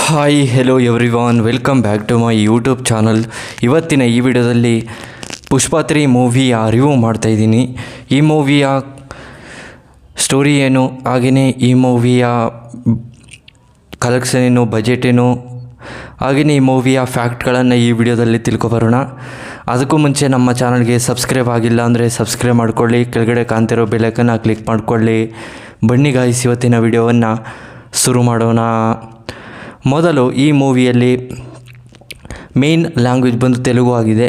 Hi hello everyone, welcome back to my YouTube channel. ಇವತ್ತಿನ ಈ ವಿಡಿಯೋದಲ್ಲಿ ಪುಷ್ಪ 3 ಮೂವಿಯ ರಿವ್ಯೂ ಮಾಡ್ತಾಯಿದ್ದೀನಿ. ಈ ಮೂವಿಯ ಸ್ಟೋರಿ ಏನು, ಹಾಗೆಯೇ ಈ ಮೂವಿಯ ಕಲೆಕ್ಷನ್ ಏನು, ಬಜೆಟ್ ಏನು, ಹಾಗೆಯೇ ಈ ಮೂವಿಯ ಫ್ಯಾಕ್ಟ್ಗಳನ್ನು ಈ ವಿಡಿಯೋದಲ್ಲಿ ತಿಳ್ಕೊಬರೋಣ. ಅದಕ್ಕೂ ಮುಂಚೆ ನಮ್ಮ ಚಾನಲ್ಗೆ ಸಬ್ಸ್ಕ್ರೈಬ್ ಆಗಿಲ್ಲ ಅಂದರೆ ಸಬ್ಸ್ಕ್ರೈಬ್ ಮಾಡ್ಕೊಳ್ಳಿ, ಕೆಳಗಡೆ ಕಾಣ್ತಿರೋ ಬೆಲ್ಲೈಕನ್ನ ಕ್ಲಿಕ್ ಮಾಡಿಕೊಳ್ಳಿ. ಬನ್ನಿ ಗಾಯ್ಸ್, ಇವತ್ತಿನ ವಿಡಿಯೋವನ್ನು ಶುರು ಮಾಡೋಣ. ಮೊದಲು ಈ ಮೂವಿಯಲ್ಲಿ ಮೇನ್ ಲ್ಯಾಂಗ್ವೇಜ್ ಬಂದು ತೆಲುಗು ಆಗಿದೆ,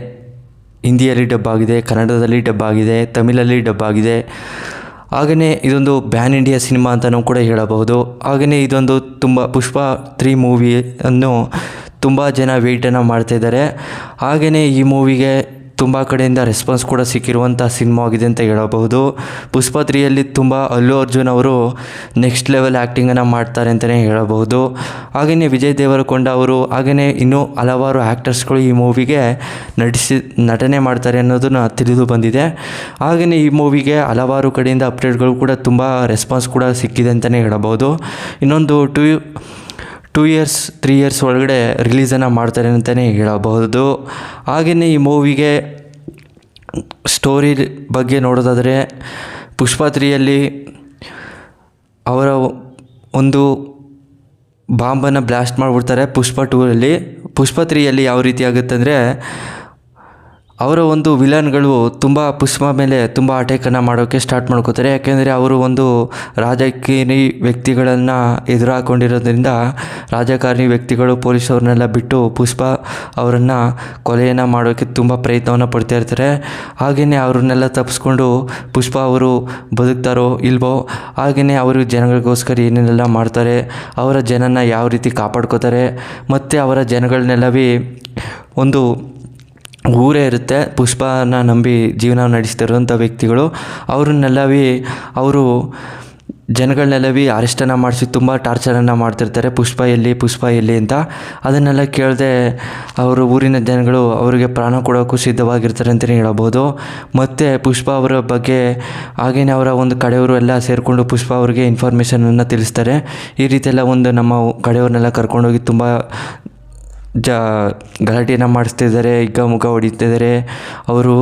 ಹಿಂದಿಯಲ್ಲಿ ಡಬ್ ಆಗಿದೆ, ಕನ್ನಡದಲ್ಲಿ ಡಬ್ ಆಗಿದೆ, ತಮಿಳಲ್ಲಿ ಡಬ್ ಆಗಿದೆ. ಹಾಗೆಯೇ ಇದೊಂದು ಬ್ಯಾನ್ ಇಂಡಿಯಾ ಸಿನಿಮಾ ಅಂತಲೂ ಕೂಡ ಹೇಳಬಹುದು. ಹಾಗೆಯೇ ಇದೊಂದು ಪುಷ್ಪ 3 ಮೂವಿಯನ್ನು ತುಂಬ ಜನ ವೆಯ್ಟನ್ನು ಮಾಡ್ತಾಯಿದ್ದಾರೆ. ಹಾಗೆಯೇ ಈ ಮೂವಿಗೆ ತುಂಬ ಕಡೆಯಿಂದ ರೆಸ್ಪಾನ್ಸ್ ಕೂಡ ಸಿಕ್ಕಿರುವಂಥ ಸಿನಿಮಾ ಆಗಿದೆ ಅಂತ ಹೇಳಬಹುದು. ಪುಷ್ಪ 3ಯಲ್ಲಿ ತುಂಬ ಅಲ್ಲು ಅರ್ಜುನ್ ಅವರು ನೆಕ್ಸ್ಟ್ ಲೆವೆಲ್ ಆ್ಯಕ್ಟಿಂಗನ್ನು ಮಾಡ್ತಾರೆ ಅಂತಲೇ ಹೇಳಬಹುದು. ಹಾಗೆಯೇ ವಿಜಯ್ ದೇವರಕೊಂಡ ಅವರು, ಹಾಗೆಯೇ ಇನ್ನೂ ಹಲವಾರು ಆ್ಯಕ್ಟರ್ಸ್ಗಳು ಈ ಮೂವಿಗೆ ನಟನೆ ಮಾಡ್ತಾರೆ ಅನ್ನೋದನ್ನು ತಿಳಿದು ಬಂದಿದೆ. ಹಾಗೆಯೇ ಈ ಮೂವಿಗೆ ಹಲವಾರು ಕಡೆಯಿಂದ ಅಪ್ಡೇಟ್ಗಳು ಕೂಡ ತುಂಬ ರೆಸ್ಪಾನ್ಸ್ ಕೂಡ ಸಿಕ್ಕಿದೆ ಅಂತಲೇ ಹೇಳಬಹುದು. ಇನ್ನೊಂದು 2 ಇಯರ್ಸ್ 3 ಇಯರ್ಸ್ ಒಳಗಡೆ ರಿಲೀಸನ್ನು ಮಾಡ್ತಾರೆ ಅಂತಲೇ ಹೇಳಬಹುದು. ಹಾಗೆಯೇ ಈ ಮೂವಿಗೆ ಸ್ಟೋರಿ ಬಗ್ಗೆ ನೋಡೋದಾದರೆ, ಪುಷ್ಪ 3ಯಲ್ಲಿ ಅವರ ಒಂದು ಬಾಂಬನ್ನು ಬ್ಲಾಸ್ಟ್ ಮಾಡಿಬಿಡ್ತಾರೆ. ಪುಷ್ಪ 2ರಲ್ಲಿ ಪುಷ್ಪ 3ಯಲ್ಲಿ ಯಾವ ರೀತಿ ಆಗುತ್ತೆ ಅಂದರೆ, ಅವರ ಒಂದು ವಿಲನ್ಗಳು ತುಂಬ ಪುಷ್ಪ ಮೇಲೆ ತುಂಬ ಅಟ್ಯಾಕನ್ನು ಮಾಡೋಕ್ಕೆ ಸ್ಟಾರ್ಟ್ ಮಾಡ್ಕೋತಾರೆ. ಯಾಕೆಂದರೆ ಅವರು ಒಂದು ರಾಜಕೀಯ ವ್ಯಕ್ತಿಗಳನ್ನು ಎದುರು ಹಾಕ್ಕೊಂಡಿರೋದ್ರಿಂದ ರಾಜಕಾರಣಿ ವ್ಯಕ್ತಿಗಳು ಪೊಲೀಸವ್ರನ್ನೆಲ್ಲ ಬಿಟ್ಟು ಪುಷ್ಪ ಅವರನ್ನು ಕೊಲೆಯನ್ನು ಮಾಡೋಕ್ಕೆ ತುಂಬ ಪ್ರಯತ್ನವನ್ನು ಪಡ್ತಾ ಇರ್ತಾರೆ. ಹಾಗೆಯೇ ಅವ್ರನ್ನೆಲ್ಲ ತಪ್ಪಿಸ್ಕೊಂಡು ಪುಷ್ಪ ಅವರು ಬದುಕ್ತಾರೋ ಇಲ್ವೋ, ಹಾಗೆಯೇ ಅವರು ಜನಗಳಿಗೋಸ್ಕರ ಏನೇನೆಲ್ಲ ಮಾಡ್ತಾರೆ, ಅವರ ಜನನ ಯಾವ ರೀತಿ ಕಾಪಾಡ್ಕೋತಾರೆ, ಮತ್ತು ಅವರ ಜನಗಳನ್ನೆಲ್ಲವೇ ಒಂದು ಊರೇ ಇರುತ್ತೆ ಪುಷ್ಪನ ನಂಬಿ ಜೀವನ ನಡೆಸ್ತಿರೋಂಥ ವ್ಯಕ್ತಿಗಳು, ಅವ್ರನ್ನೆಲ್ಲವೇ ಅವರು ಜನಗಳನ್ನೆಲ್ಲವೇ ಅರೆಸ್ಟನ್ನು ಮಾಡಿಸಿ ತುಂಬ ಟಾರ್ಚರನ್ನು ಮಾಡ್ತಿರ್ತಾರೆ. ಪುಷ್ಪ ಎಲ್ಲಿ ಅಂತ ಅದನ್ನೆಲ್ಲ ಕೇಳದೆ ಅವರು ಊರಿನ ಜನಗಳು ಅವರಿಗೆ ಪ್ರಾಣ ಕೊಡೋಕ್ಕೂ ಸಿದ್ಧವಾಗಿರ್ತಾರೆ ಅಂತಲೇ ಹೇಳಬಹುದು. ಮತ್ತು ಪುಷ್ಪ ಅವರ ಬಗ್ಗೆ ಹಾಗೆಯೇ ಅವರ ಒಂದು ಕಡೆಯವರು ಎಲ್ಲ ಸೇರಿಕೊಂಡು ಪುಷ್ಪ ಅವರಿಗೆ ಇನ್ಫಾರ್ಮೇಷನನ್ನು ತಿಳಿಸ್ತಾರೆ. ಈ ರೀತಿಯೆಲ್ಲ ಒಂದು ನಮ್ಮ ಕಡೆಯವ್ರನ್ನೆಲ್ಲ ಕರ್ಕೊಂಡೋಗಿ ತುಂಬ ಗಲಾಟೆಯನ್ನು ಮಾಡಿಸ್ತಿದ್ದಾರೆ, ಹಿಗ್ಗಾಮುಗ್ಗ ಹೊಡಿತಿದ್ದಾರೆ. ಅವರು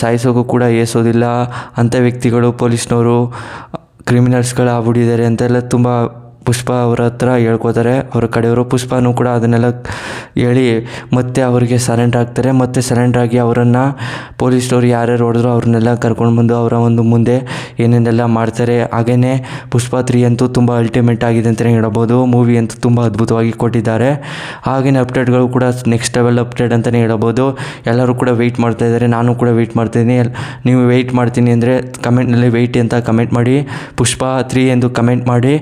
ಸಾಯಿಸೋಕ್ಕೂ ಕೂಡ ಏಸೋದಿಲ್ಲ ಅಂಥ ವ್ಯಕ್ತಿಗಳು ಪೊಲೀಸ್ನವರು ಕ್ರಿಮಿನಲ್ಸ್ಗಳು ಆಗ್ಬಿಟ್ಟಿದ್ದಾರೆ ಅಂತೆಲ್ಲ ತುಂಬ ಪುಷ್ಪ ಅವರ ಹತ್ರ ಹೇಳ್ಕೋತಾರೆ. ಅವರ ಕಡೆಯವರು ಪುಷ್ಪನೂ ಕೂಡ ಅದನ್ನೆಲ್ಲ ಹೇಳಿ ಮತ್ತೆ ಅವರಿಗೆ ಸರೆಂಡರ್ ಆಗ್ತಾರೆ. ಮತ್ತು ಸರೆಂಡರ್ ಆಗಿ ಅವರನ್ನು ಪೊಲೀಸ್ನವ್ರು ಯಾರ್ಯಾರು ಹೊಡೆದ್ರು ಅವ್ರನ್ನೆಲ್ಲ ಕರ್ಕೊಂಡು ಬಂದು ಅವರ ಒಂದು ಮುಂದೆ ಏನೇನೆಲ್ಲ ಮಾಡ್ತಾರೆ. ಹಾಗೆಯೇ ಪುಷ್ಪ 3 ಅಂತೂ ತುಂಬ ಅಲ್ಟಿಮೇಟ್ ಆಗಿದೆ ಅಂತಲೇ ಹೇಳಬಹುದು. ಮೂವಿ ಅಂತೂ ತುಂಬ ಅದ್ಭುತವಾಗಿ ಕೊಟ್ಟಿದ್ದಾರೆ. ಹಾಗೆಯೇ ಅಪ್ಡೇಟ್ಗಳು ಕೂಡ ನೆಕ್ಸ್ಟ್ ಲೆವೆಲ್ ಅಪ್ಡೇಟ್ ಅಂತಲೇ ಹೇಳಬಹುದು. ಎಲ್ಲರೂ ಕೂಡ ವೆಯ್ಟ್ ಮಾಡ್ತಾಯಿದ್ದಾರೆ, ನಾನು ಕೂಡ ವೆಯ್ಟ್ ಮಾಡ್ತಾಯಿದ್ದೀನಿ. ನೀವು ವೆಯ್ಟ್ ಮಾಡ್ತೀನಿ ಅಂದರೆ ಕಮೆಂಟ್ನಲ್ಲಿ ವೆಯ್ಟ್ ಅಂತ ಕಮೆಂಟ್ ಮಾಡಿ, ಪುಷ್ಪ 3 ಎಂದು ಕಮೆಂಟ್ ಮಾಡಿ.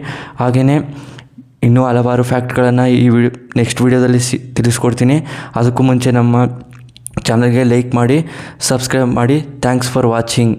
ಹಾಗೆಯೇ ಇನ್ನೂ ಹಲವಾರು ಫ್ಯಾಕ್ಟ್ಗಳನ್ನು ಈ ನೆಕ್ಸ್ಟ್ ವಿಡಿಯೋದಲ್ಲಿ ತಿಳಿಸ್ಕೊಡ್ತೀನಿ. ಅದಕ್ಕೂ ಮುಂಚೆ ನಮ್ಮ ಚಾನಲ್ಗೆ ಲೈಕ್ ಮಾಡಿ, ಸಬ್ಸ್ಕ್ರೈಬ್ ಮಾಡಿ. Thanks for watching.